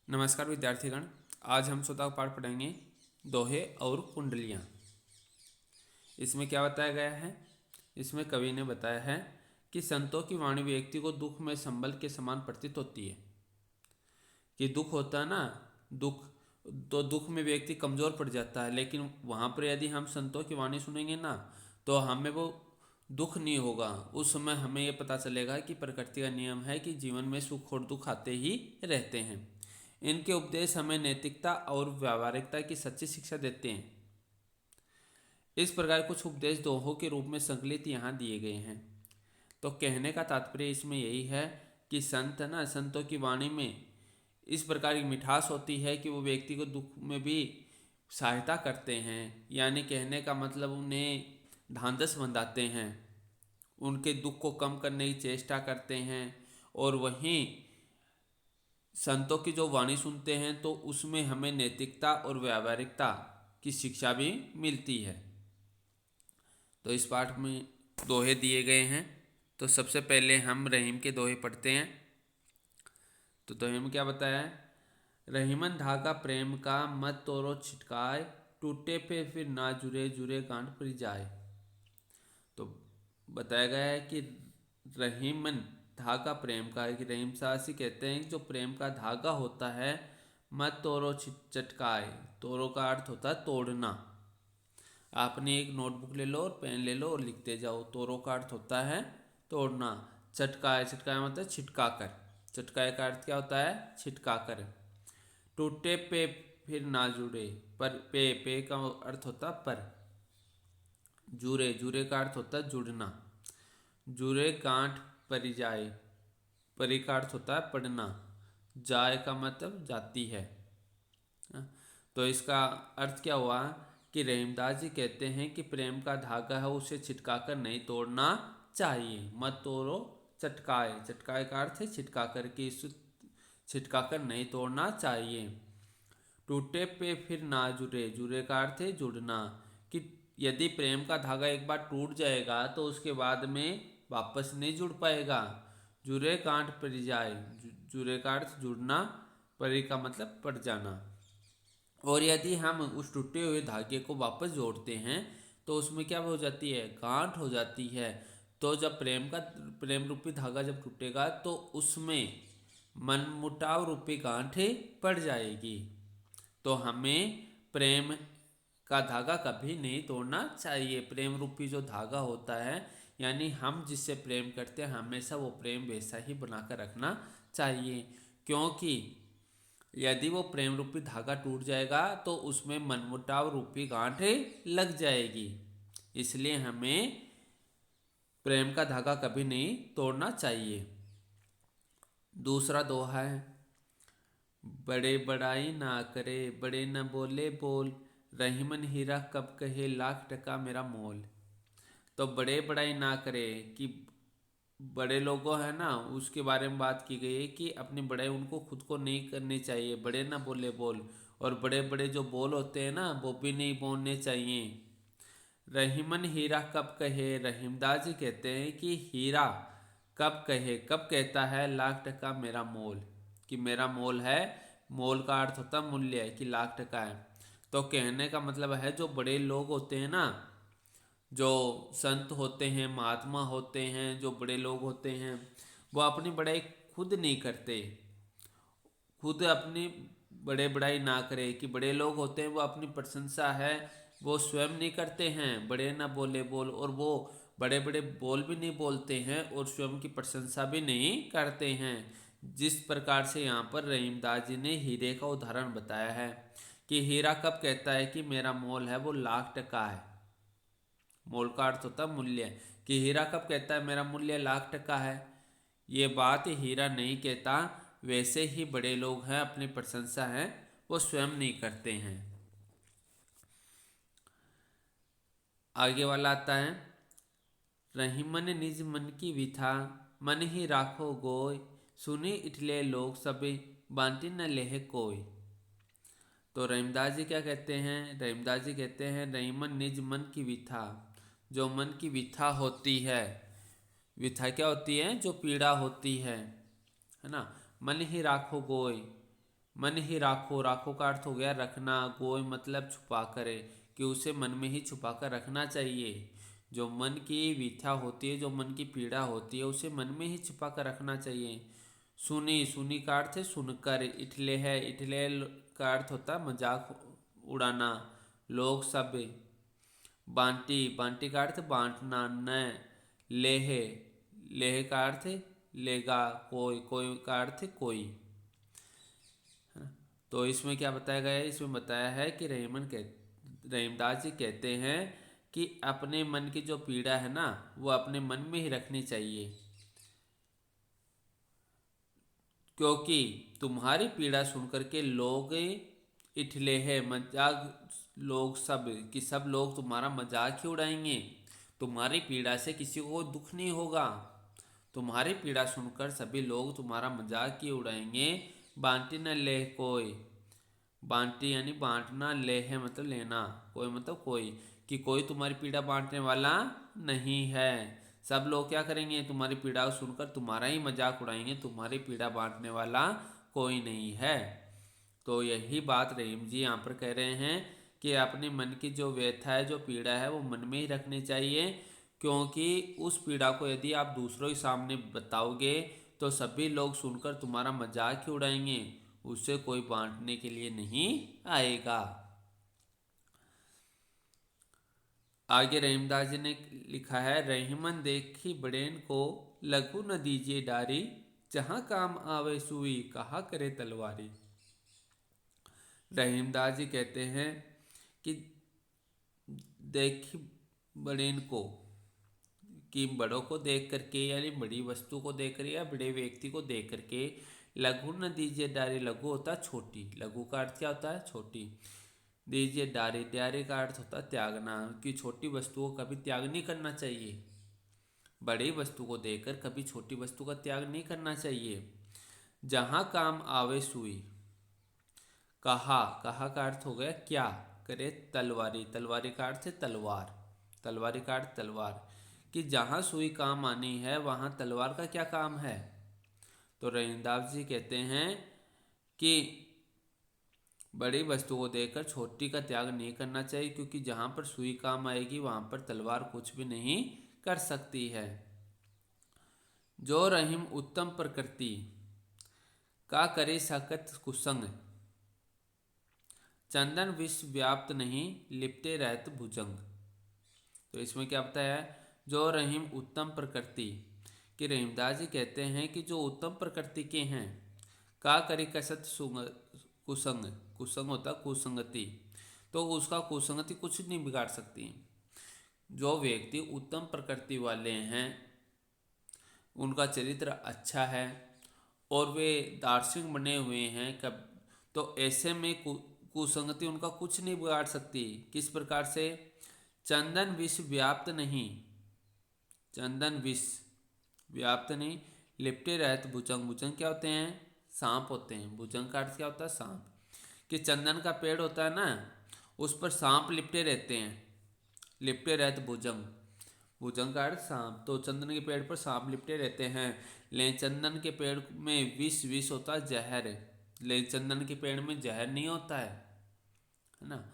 नमस्कार विद्यार्थीगण। आज हम स्वतः पाठ पढ़ेंगे दोहे और कुंडलियाँ। इसमें क्या बताया गया है? इसमें कवि ने बताया है कि संतों की वाणी व्यक्ति को दुख में संबल के समान प्रतीत होती है। कि दुख होता है ना, दुख तो दुख में व्यक्ति कमज़ोर पड़ जाता है, लेकिन वहाँ पर यदि हम संतों की वाणी सुनेंगे ना तो हमें वो दुख नहीं होगा। उस समय हमें ये पता चलेगा कि प्रकृति का नियम है कि जीवन में सुख और दुख आते ही रहते हैं। इनके उपदेश हमें नैतिकता और व्यावहारिकता की सच्ची शिक्षा देते हैं। इस प्रकार कुछ उपदेश दोहों के रूप में संकलित यहाँ दिए गए हैं। तो कहने का तात्पर्य इसमें यही है कि संतों की वाणी में इस प्रकार की मिठास होती है कि वो व्यक्ति को दुख में भी सहायता करते हैं। यानी कहने का मतलब उन्हें ढांढस बंधाते हैं, उनके दुख को कम करने की चेष्टा करते हैं। और वहीं संतों की जो वाणी सुनते हैं तो उसमें हमें नैतिकता और व्यावहारिकता की शिक्षा भी मिलती है। तो इस पाठ में दोहे दिए गए हैं। तो सबसे पहले हम रहीम के दोहे पढ़ते हैं। तो दोहे में क्या बताया है? रहीमन धागा प्रेम का मत तोड़ो छिटकाए, टूटे पे फिर ना जुरे जुरे गांठ पर जाए। तो बताया गया है कि रहीमन धागा प्रेम का है, कि रहीम साहसी कहते हैं कि जो प्रेम का धागा होता है मत तोड़ो चटकाए। तोड़ो का अर्थ होता है तोड़ना। आपने एक नोटबुक ले लो और पेन ले लो और लिखते जाओ। तोड़ो का अर्थ होता है तोड़ना। चटकाए, चटकाए मतलब छिटका कर। चटकाए का अर्थ क्या होता है? छिटका कर। टूटे पे फिर ना जुड़े, पर पे का अर्थ होता पर। जुरे, जुरे का अर्थ होता है जुड़ना। जुरे गांठ परी जाए, परी का अर्थ होता है पढ़ना। जाए का मतलब जाती है। तो इसका अर्थ क्या हुआ कि रहीमदास जी कहते हैं कि प्रेम का धागा है उसे छिटका कर नहीं तोड़ना चाहिए। मत तोड़ो चटकाए, चटकाए का अर्थ है छिटका कर, के इस छिटका कर नहीं तोड़ना चाहिए। टूटे पे फिर ना जुड़े, जुड़े का अर्थ है जुड़ना। कि यदि प्रेम का धागा एक बार टूट जाएगा तो उसके बाद में वापस नहीं जुड़ पाएगा। जुड़े गांठ पड़ जाए, जुड़े का अर्थ जुड़ना, परी का मतलब पड़ जाना। और यदि हम उस टूटे हुए धागे को वापस जोड़ते हैं तो उसमें क्या हो जाती है? गांठ हो जाती है। तो जब प्रेम रूपी धागा जब टूटेगा तो उसमें मनमुटाव रूपी गांठें पड़ जाएगी। तो हमें प्रेम का धागा कभी नहीं तोड़ना चाहिए। प्रेम रूपी जो धागा होता है, यानी हम जिससे प्रेम करते हैं हमेशा वो प्रेम वैसा ही बनाकर रखना चाहिए। क्योंकि यदि वो प्रेम रूपी धागा टूट जाएगा तो उसमें मनमुटाव रूपी गांठें लग जाएगी। इसलिए हमें प्रेम का धागा कभी नहीं तोड़ना चाहिए। दूसरा दोहा है, बड़े बड़ाई ना करे बड़े न बोले बोल, रहीमन हीरा कब कहे लाख टका मेरा मोल। तो बड़े बड़ाई ना करे कि बड़े लोगों है ना उसके बारे में बात की गई है कि अपनी बड़ाई उनको खुद को नहीं करनी चाहिए। बड़े ना बोले बोल, और बड़े बड़े जो बोल होते हैं ना वो भी नहीं बोलने चाहिए। रहीमन हीरा कब कहे, रहीमदास जी कहते हैं कि हीरा कब कहे, कब कहता है लाख टका मेरा मोल, कि मेरा मोल है। मोल का अर्थ होता है मूल्य, कि लाख टका है। तो कहने का मतलब है जो बड़े लोग होते हैं ना, जो संत होते हैं, महात्मा होते हैं, जो बड़े लोग होते हैं, वो अपनी बड़ाई खुद नहीं करते। खुद अपनी बड़े बड़ाई ना करे। कि बड़े लोग होते हैं वो अपनी प्रशंसा है वो स्वयं नहीं करते हैं। बड़े ना बोले बोल, और वो बड़े बड़े बोल भी नहीं बोलते हैं और स्वयं की प्रशंसा भी नहीं करते हैं। जिस प्रकार से यहाँ पर रहीमदास जी ने हीरे का उदाहरण बताया है कि हीरा कब कहता है कि मेरा मोल है वो लाख टका है। मोल का अर्थ होता है मूल्य। कि हीरा कब कहता है मेरा मूल्य लाख टका है। ये बात हीरा नहीं कहता। वैसे ही बड़े लोग हैं अपनी प्रशंसा है वो स्वयं नहीं करते हैं। आगे वाला आता है, रहीमन निज मन की विथा, मन ही राखो गोय, सुनी इठले लोग सबे बांटी न लेह कोय। तो रहीमदास जी क्या कहते हैं? रहीमदास जी कहते हैं रहीमन निज मन की विथा, जो मन की विथा होती है। विथा क्या होती है? जो पीड़ा होती है ना। मन ही राखो गोय, मन ही राखो, राखो का अर्थ हो गया रखना, गोय मतलब छुपा करे, कि उसे मन में ही छुपा कर रखना चाहिए। जो मन की व्यथा होती है, जो मन की पीड़ा होती है, उसे मन में ही छुपा कर रखना चाहिए। सुनी, सुनी का अर्थ है सुनकर। इठले है, इठले का अर्थ होता है मजाक उड़ाना, लोग सब। बांटी, बांटी का अर्थ बांटना। न लेह, लेह का अर्थ लेगा, कोई, कोई का अर्थ कोई। तो इसमें क्या बताया गया है? इसमें बताया है कि रहीमदास जी कहते हैं कि अपने मन की जो पीड़ा है ना, वो अपने मन में ही रखनी चाहिए, क्योंकि तुम्हारी पीड़ा सुनकर के लोग इठले है, मजाक, लोग सब, कि सब लोग तुम्हारा मजाक ही उड़ाएंगे। तुम्हारी पीड़ा से किसी को दुख नहीं होगा। तुम्हारी पीड़ा सुनकर सभी लोग तुम्हारा मजाक ही उड़ाएंगे। बांटी न ले कोई, बांटी यानी बांटना, ले है मतलब लेना, कोई मतलब कोई, कि कोई तुम्हारी पीड़ा बांटने वाला नहीं है। सब लोग क्या करेंगे? तुम्हारी पीड़ा सुनकर तुम्हारा ही मजाक उड़ाएंगे, तुम्हारी पीड़ा बांटने वाला कोई नहीं है। तो यही बात रहीम जी यहाँ पर कह रहे हैं कि अपने मन की जो व्यथा है, जो पीड़ा है, वो मन में ही रखनी चाहिए, क्योंकि उस पीड़ा को यदि आप दूसरों के सामने बताओगे तो सभी लोग सुनकर तुम्हारा मजाक ही उड़ाएंगे, उससे कोई बांटने के लिए नहीं आएगा। आगे रहीमदास जी ने लिखा है, रहीमन देखी बड़ेन को, लघु न दीजिए डारी, जहां काम आवे सुई, कहा करे तलवारी। रहीमदास जी कहते हैं कि देखी बड़ेन को, कि बड़ों को देख करके, यानी बड़ी वस्तु को देख कर या बड़े व्यक्ति को देख करके, लघु न दीजिए डारी, लघु होता है छोटी, लघु का अर्थ क्या होता है? छोटी। दीजिए डारी, डारी का अर्थ होता है त्यागना, कि छोटी वस्तु को कभी त्याग नहीं करना चाहिए। बड़ी वस्तु को देखकर कभी छोटी वस्तु का त्याग नहीं करना चाहिए। जहां काम आवे सुई, कहा, कहा का अर्थ हो गया क्या करे तलवारी, तलवारी का अर्थ है तलवार, तलवारी का अर्थ तलवार, कि जहां सुई काम आनी है वहां तलवार का क्या काम है? तो रहीमदास जी कहते हैं कि बड़ी वस्तु को देखकर छोटी का त्याग नहीं करना चाहिए, क्योंकि जहां पर सुई काम आएगी वहां पर तलवार कुछ भी नहीं कर सकती है। जो रहीम उत्तम प्रकृति का करे सकत कुसंग, चंदन विष व्याप्त नहीं, लिपटे रहत भुजंग। तो इसमें क्या बताया है? जो रहीम उत्तम प्रकृति, कि रहीमदास जी कहते हैं कि जो उत्तम प्रकृति के हैं, का करी कसत कुसंग, कुसंग होता कुसंगति, तो उसका कुसंगति कुछ नहीं बिगाड़ सकती। जो व्यक्ति उत्तम प्रकृति वाले हैं, उनका चरित्र अच्छा है और वे दार्शनिक बने हुए हैं, कब तो ऐसे में कुसंगति उनका कुछ नहीं बिगाड़ सकती। किस प्रकार से? चंदन विष व्याप्त नहीं, चंदन विष व्याप्त नहीं, लिपटे रहते भुजंग, भुजंग क्या होते हैं? सांप होते हैं। भुजंग का अर्थ क्या होता है? सांप। कि चंदन का पेड़ होता है ना, उस पर सांप लिपटे रहते हैं, लिपटे रहते भुजंग, भुजंग का अर्थ सांप। तो चंदन के पेड़ पर सांप लिपटे रहते हैं, लेकिन चंदन के पेड़ में विष, विष होता है जहर, लेकिन चंदन के पेड़ में जहर नहीं होता है ना।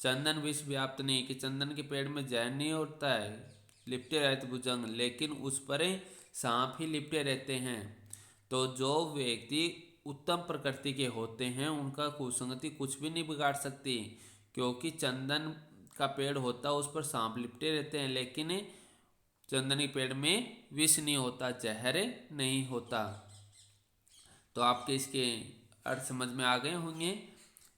चंदन विष व्याप्त नहीं, कि चंदन के पेड़ में जहर नहीं होता है, लिपटे रहते भुजंग, लेकिन उस पर सांप ही लिपटे रहते हैं। तो जो व्यक्ति उत्तम प्रकृति के होते हैं, उनका कुसंगति कुछ भी नहीं बिगाड़ सकती, क्योंकि चंदन का पेड़ होता है, उस पर सांप लिपटे रहते हैं, लेकिन चंदनी पेड़ में विष नहीं होता, जहर नहीं होता। तो आपके इसके अर्थ समझ में आ गए होंगे।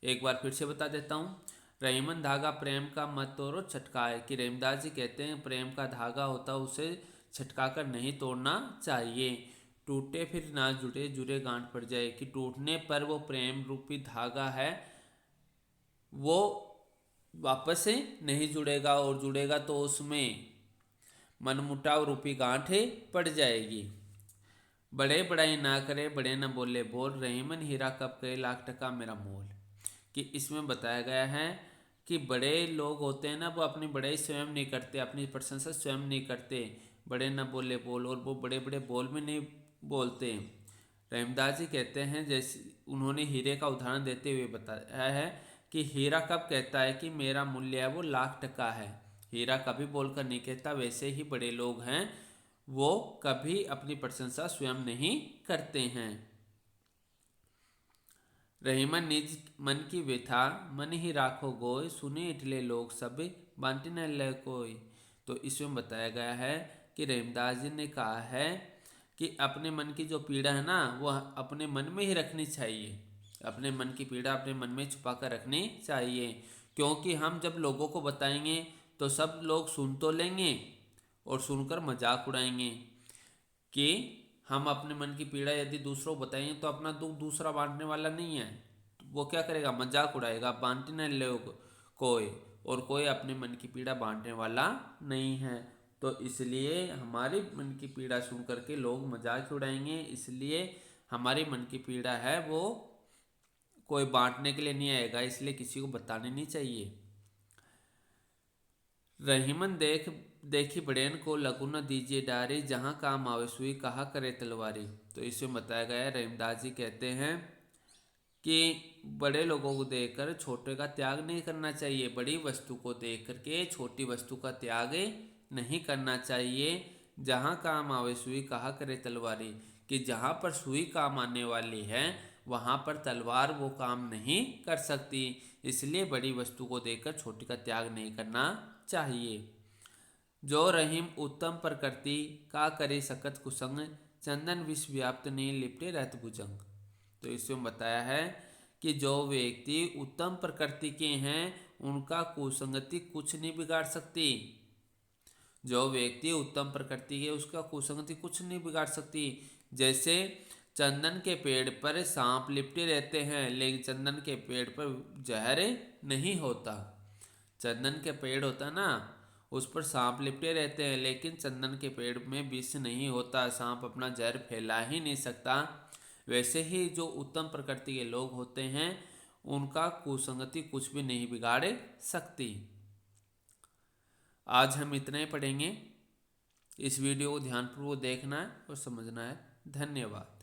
एक बार फिर से बता देता हूँ। रहीमन धागा प्रेम का मत तोड़ो छटकाए, कि रहीमदास जी कहते हैं प्रेम का धागा होता है, उसे छटका कर नहीं तोड़ना चाहिए। टूटे फिर ना जुड़े, जुड़े गांठ पड़ जाए, कि टूटने पर वो प्रेम रूपी धागा है वो वापस से नहीं जुड़ेगा, और जुड़ेगा तो उसमें मनमुटाव रूपी गांठ पड़ जाएगी। बड़े बड़ाई ना करे, बड़े न बोले बोल, रहीमन हीरा कब कहे, लाख टका मेरा मोल। कि इसमें बताया गया है कि बड़े लोग होते हैं ना, वो अपनी बड़ाई स्वयं नहीं करते, अपनी प्रशंसा स्वयं नहीं करते, बड़े न बोले बोल, और वो बड़े बड़े बोल में नहीं बोलते। रहीमदास जी कहते हैं, जैसे उन्होंने हीरे का उदाहरण देते हुए बताया है कि हीरा कब कहता है कि मेरा मूल्य है वो लाख टका है। हीरा कभी बोलकर नहीं कहता। वैसे ही बड़े लोग हैं, वो कभी अपनी प्रशंसा स्वयं नहीं करते हैं। रहीमन निज मन की व्यथा मन ही राखो गोय, सुने इटले लोग सब बांटे न ले कोई। तो इसमें बताया गया है कि रहीमदास जी ने कहा है कि अपने मन की जो पीड़ा है ना, वो अपने मन में ही रखनी चाहिए। अपने मन की पीड़ा अपने मन में छुपा कर रखनी चाहिए, क्योंकि हम जब लोगों को बताएंगे तो सब लोग सुन तो लेंगे और सुनकर मजाक उड़ाएंगे कि हम अपने मन की पीड़ा यदि दूसरों को बताएंगे तो अपना दुख दूसरा बांटने वाला नहीं है, तो वो क्या करेगा, मजाक उड़ाएगा। बांटने न लोग कोई, और कोई अपने मन की पीड़ा बांटने वाला नहीं है। तो इसलिए हमारी मन की पीड़ा सुन करके लोग मजाक उड़ाएंगे, इसलिए हमारी मन की पीड़ा है वो कोई बांटने के लिए नहीं आएगा, इसलिए किसी को बताने नहीं चाहिए। रहीमन देखी बड़ेन को लगू न दीजिए डारी, जहाँ काम आवे सुई कहा करे तलवारी। तो इसमें बताया गया है, रहीमदास जी कहते हैं कि बड़े लोगों को देखकर छोटे का त्याग नहीं करना चाहिए। बड़ी वस्तु को देख करके छोटी वस्तु का त्याग नहीं करना चाहिए। जहाँ काम आवे सुई कहा करे तलवारी, कि जहाँ पर सुई काम आने वाली है वहाँ पर तलवार वो काम नहीं कर सकती। इसलिए बड़ी वस्तु को देखकर छोटी का त्याग नहीं करना चाहिए। जो रहीम उत्तम प्रकृति का करे सकत कुसंग, चंदन विष व्याप्त नहीं लिपटे रहत भुजंग। तो इसमें बताया है कि जो व्यक्ति उत्तम प्रकृति के हैं उनका कुसंगति कुछ नहीं बिगाड़ सकती। जो व्यक्ति उत्तम प्रकृति के, उसका कुसंगति कुछ नहीं बिगाड़ सकती। जैसे चंदन के पेड़ पर सांप लिपटे रहते हैं, लेकिन चंदन के पेड़ पर जहर नहीं होता। चंदन के पेड़ होता ना, उस पर सांप लिपटे रहते हैं, लेकिन चंदन के पेड़ में विष नहीं होता, सांप अपना जहर फैला ही नहीं सकता। वैसे ही जो उत्तम प्रकृति के लोग होते हैं उनका कुसंगति कुछ भी नहीं बिगाड़ सकती। आज हम इतना ही पढ़ेंगे। इस वीडियो को ध्यानपूर्वक देखना है और समझना है। धन्यवाद।